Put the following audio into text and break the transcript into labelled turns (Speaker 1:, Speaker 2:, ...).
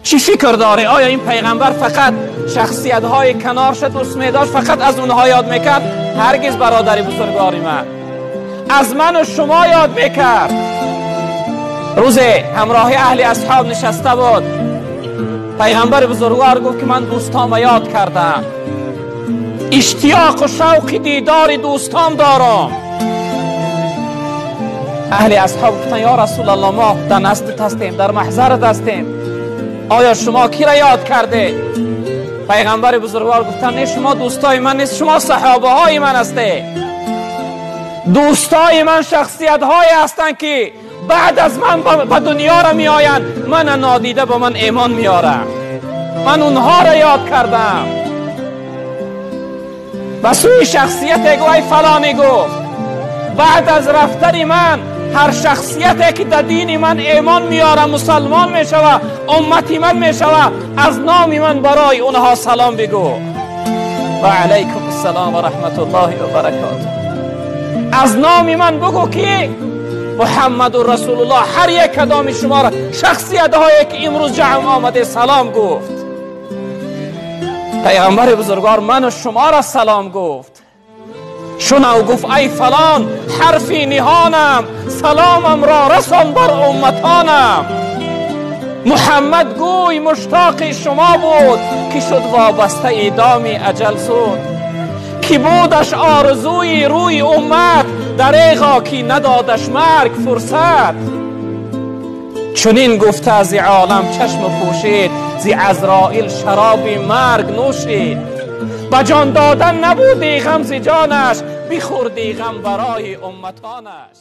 Speaker 1: چی فکر داره؟ آیا این پیغمبر فقط شخصیت های کنارش دوست می داشت، فقط از اونها یاد میکرد؟ هرگز برادری بزرگواری من، از من و شما یاد میکرد. روز همراه اهل اصحاب نشسته بود، پیغمبر بزرگوار گفت که من دوستام یاد کردم، اشتیاق و شوق دیدار دوستام دارم. اهل اصحاب گفتن یا رسول الله ما در نزدت هستیم، در محضرت هستیم، آیا شما کی را یاد کرده؟ پیغمبر بزرگوار گفتن نه شما دوستای من نیست، شما صحابه های من هسته. دوستای من شخصیت های هستند که بعد از من به دنیا را می آیند، من نادیده به من ایمان می آرم، من اونها را یاد کردم. و سوی شخصیت گوی فلانی گفت بعد از رفتن من هر شخصیتی که در دین من ایمان میاره، مسلمان میشوه، امتی من میشوه، از نام من برای اونها سلام بگو و علیکم السلام و رحمت الله و برکاته. از نام من بگو که محمد و رسول الله هر یک کدام شما را، شخصیت هایی که امروز جمع آمده سلام گفت. پیغمبر بزرگوار من و شما را سلام گفت، شنو گفت ای فلان حرفی نهانم، سلامم را رسان بر امتانم. محمد گوی مشتاق شما بود که شد وابسته ایدام اجل سود، که بودش آرزوی روی امت دریغا که ندادش مرگ فرصت. چنین گفته از عالم چشم پوشید، زی عزرائیل شراب مرگ نوشید. به جان دادن نبودی غم ز جانش، بخوردی غم برای امتانش.